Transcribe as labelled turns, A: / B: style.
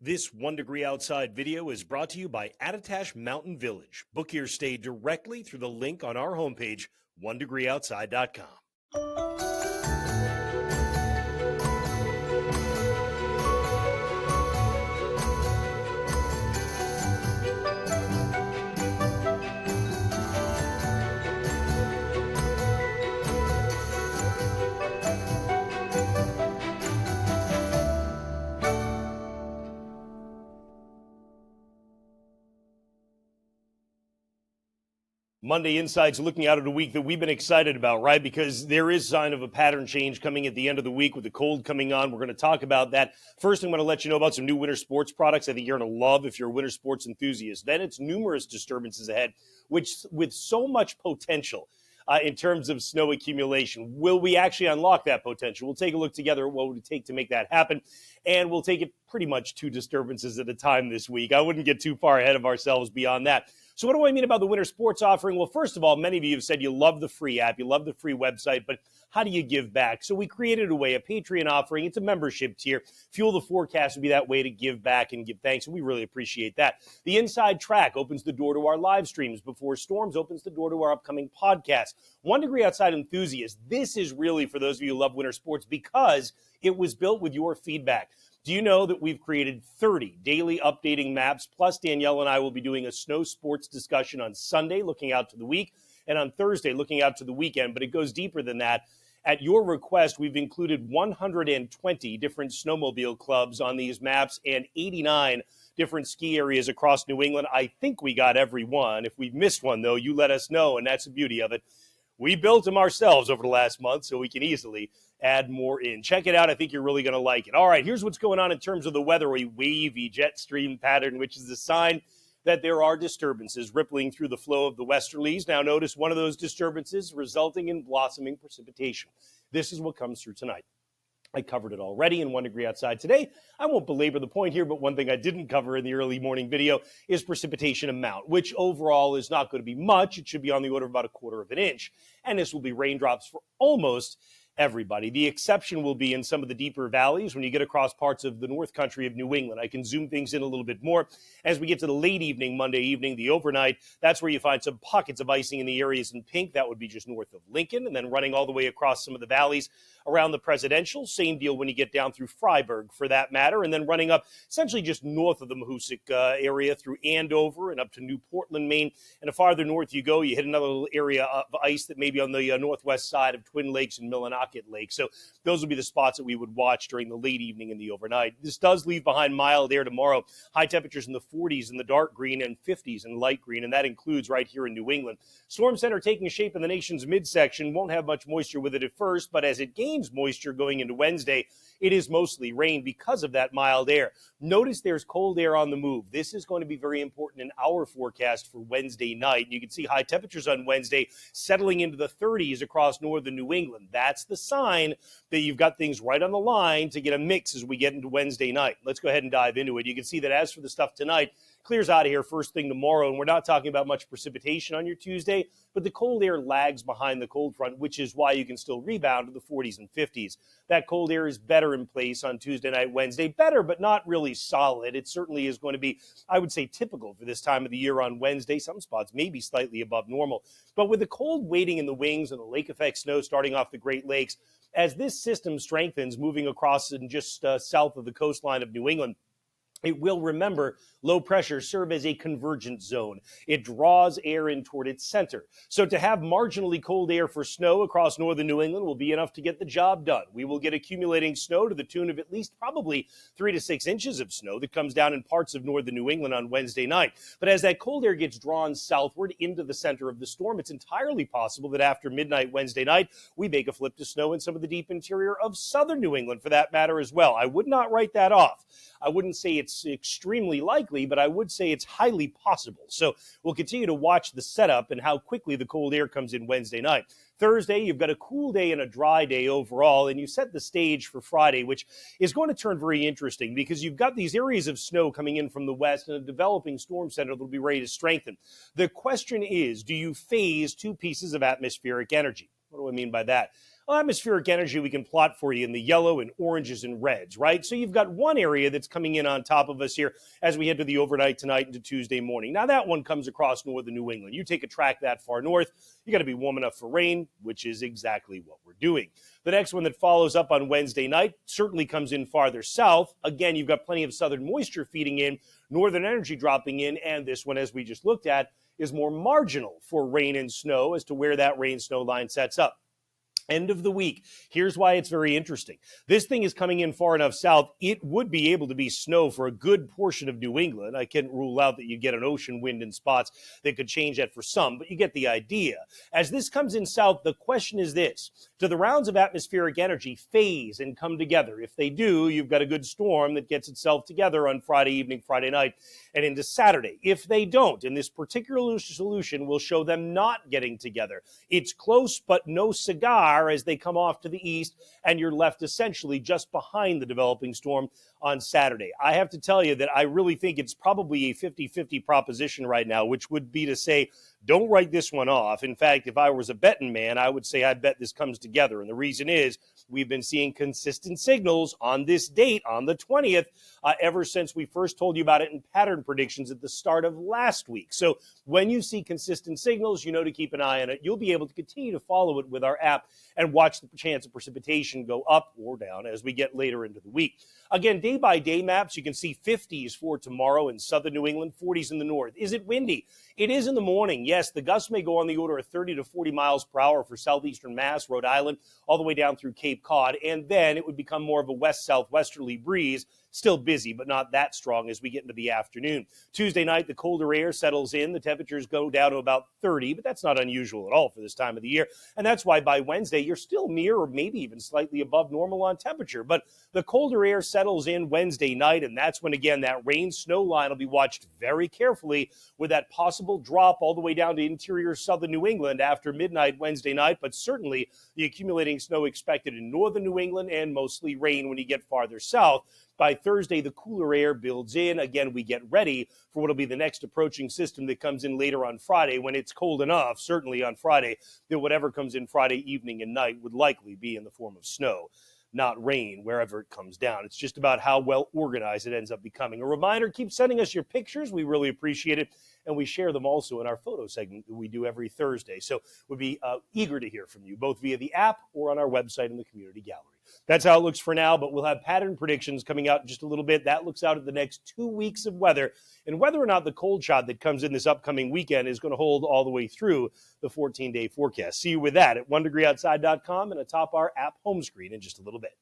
A: This 1 Degree Outside video is brought to you by Attitash Mountain Village. Book your stay directly through the link on our homepage, onedegreeoutside.com. Monday Insights looking out at a week that we've been excited about, right? Because there is sign of a pattern change coming at the end of the week with the cold coming on. We're going to talk about that. First, I'm going to let you know about some new winter sports products I think you're going to love if you're a winter sports enthusiast. Then it's numerous disturbances ahead, which with so much potential in terms of snow accumulation. Will we actually unlock that potential? We'll take a look together at what would it take to make that happen. And we'll take it pretty much 2 disturbances at a time this week. I wouldn't get too far ahead of ourselves beyond that. So what do I mean about the winter sports offering? Well, first of all, many of you have said you love the free app, you love the free website, but how do you give back? So we created a way, a Patreon offering. It's a membership tier. Fuel the Forecast would be that way to give back and give thanks, and we really appreciate that. The Inside Track opens the door to our live streams before storms, opens the door to our upcoming podcast. 1 Degree Outside enthusiasts, this is really for those of you who love winter sports because it was built with your feedback. Do you know that we've created 30 daily updating maps? Plus, Danielle and I will be doing a snow sports discussion on Sunday, looking out to the week, and on Thursday, looking out to the weekend. But it goes deeper than that. At your request, we've included 120 different snowmobile clubs on these maps and 89 different ski areas across New England. I think we got every one. If we've missed one, though, you let us know, and that's the beauty of it. We built them ourselves over the last month, so we can easily add more in. Check it out. I think you're really going to like it. All right, here's what's going on in terms of the weather, a wavy jet stream pattern, which is a sign that there are disturbances rippling through the flow of the westerlies. Now, notice one of those disturbances resulting in blossoming precipitation. This is what comes through tonight. I covered it already in 1 Degree Outside today. I won't belabor the point here, but one thing I didn't cover in the early morning video is precipitation amount, which overall is not going to be much. It should be on the order of about 1/4 of an inch. And this will be raindrops for almost everybody. The exception will be in some of the deeper valleys when you get across parts of the north country of New England. I can zoom things in a little bit more. As we get to the late evening, Monday evening, the overnight, that's where you find some pockets of icing in the areas in pink. That would be just north of Lincoln, and then running all the way across some of the valleys around the Presidential. Same deal when you get down through Freiburg, for that matter, and then running up essentially just north of the Mahoosic area through Andover and up to New Portland, Maine. And the farther north you go, you hit another little area of ice that may be on the northwest side of Twin Lakes and Millinocket Lake. So those would be the spots that we would watch during the late evening and the overnight. This does leave behind mild air tomorrow. High temperatures in the 40s in the dark green and 50s in light green, and that includes right here in New England. Storm center taking shape in the nation's midsection. Won't have much moisture with it at first, but as it gains moisture going into Wednesday, it is mostly rain because of that mild air. Notice there's cold air on the move. This is going to be very important in our forecast for Wednesday night. You can see high temperatures on Wednesday settling into the 30s across northern New England. That's the sign that you've got things right on the line to get a mix as we get into Wednesday night. Let's go ahead and dive into it. You can see that as for the stuff tonight, clears out of here first thing tomorrow, and we're not talking about much precipitation on your Tuesday, but the cold air lags behind the cold front, which is why you can still rebound to the 40s and 50s. That cold air is better in place on Tuesday night, Wednesday. Better, but not really solid. It certainly is going to be, I would say, typical for this time of the year on Wednesday. Some spots may be slightly above normal. But with the cold waiting in the wings and the lake effect snow starting off the Great Lakes, as this system strengthens, moving across and just south of the coastline of New England, it will, remember, low pressure serve as a convergent zone. It draws air in toward its center. So to have marginally cold air for snow across northern New England will be enough to get the job done. We will get accumulating snow to the tune of at least probably 3 to 6 inches of snow that comes down in parts of northern New England on Wednesday night. But as that cold air gets drawn southward into the center of the storm, it's entirely possible that after midnight Wednesday night, we make a flip to snow in some of the deep interior of southern New England for that matter as well. I would not write that off. I wouldn't say it's extremely likely, but I would say it's highly possible. So we'll continue to watch the setup and how quickly the cold air comes in Wednesday night. Thursday, you've got a cool day and a dry day overall, and you set the stage for Friday, which is going to turn very interesting because you've got these areas of snow coming in from the west and a developing storm center that will be ready to strengthen. The question is, do you phase 2 pieces of atmospheric energy? What do I mean by that? Well, atmospheric energy we can plot for you in the yellow and oranges and reds, right? So you've got one area that's coming in on top of us here as we head to the overnight tonight into Tuesday morning. Now, that one comes across northern New England. You take a track that far north, you got to be warm enough for rain, which is exactly what we're doing. The next one that follows up on Wednesday night certainly comes in farther south. Again, you've got plenty of southern moisture feeding in, northern energy dropping in, and this one, as we just looked at, is more marginal for rain and snow as to where that rain-snow line sets up. End of the week. Here's why it's very interesting. This thing is coming in far enough south, it would be able to be snow for a good portion of New England. I can't rule out that you get an ocean wind in spots that could change that for some, but you get the idea. As this comes in south, the question is this: do the rounds of atmospheric energy phase and come together? If they do, you've got a good storm that gets itself together on Friday evening, Friday night, and into Saturday. If they don't, and this particular solution will show them not getting together, it's close but no cigar as they come off to the east, and you're left essentially just behind the developing storm on Saturday. I have to tell you that I really think it's probably a 50-50 proposition right now, which would be to say, don't write this one off. In fact, if I was a betting man, I would say I bet this comes together. And the reason is we've been seeing consistent signals on this date, on the 20th, ever since we first told you about it in pattern predictions at the start of last week. So when you see consistent signals, you know to keep an eye on it. You'll be able to continue to follow it with our app and watch the chance of precipitation go up or down as we get later into the week. Again, day-by-day maps, you can see 50s for tomorrow in southern New England, 40s in the north. Is it windy? It is in the morning. Yes, the gusts may go on the order of 30 to 40 miles per hour for southeastern Mass, Rhode Island, all the way down through Cape Cod, and then it would become more of a west-southwesterly breeze. Still busy, but not that strong as we get into the afternoon. Tuesday night, the colder air settles in. The temperatures go down to about 30, but that's not unusual at all for this time of the year. And that's why by Wednesday, you're still near or maybe even slightly above normal on temperature. But the colder air settles in Wednesday night, and that's when, again, that rain-snow line will be watched very carefully with that possible drop all the way down to interior southern New England after midnight Wednesday night, but certainly the accumulating snow expected in northern New England and mostly rain when you get farther south. By Thursday, the cooler air builds in. Again, we get ready for what will be the next approaching system that comes in later on Friday when it's cold enough, certainly on Friday, that whatever comes in Friday evening and night would likely be in the form of snow, not rain, wherever it comes down. It's just about how well organized it ends up becoming. A reminder, keep sending us your pictures. We really appreciate it. And we share them also in our photo segment that we do every Thursday. So we'd be eager to hear from you, both via the app or on our website in the community gallery. That's how it looks for now, but we'll have pattern predictions coming out in just a little bit. That looks out at the next 2 weeks of weather and whether or not the cold shot that comes in this upcoming weekend is going to hold all the way through the 14-day forecast. See you with that at onedegreeoutside.com and atop our app home screen in just a little bit.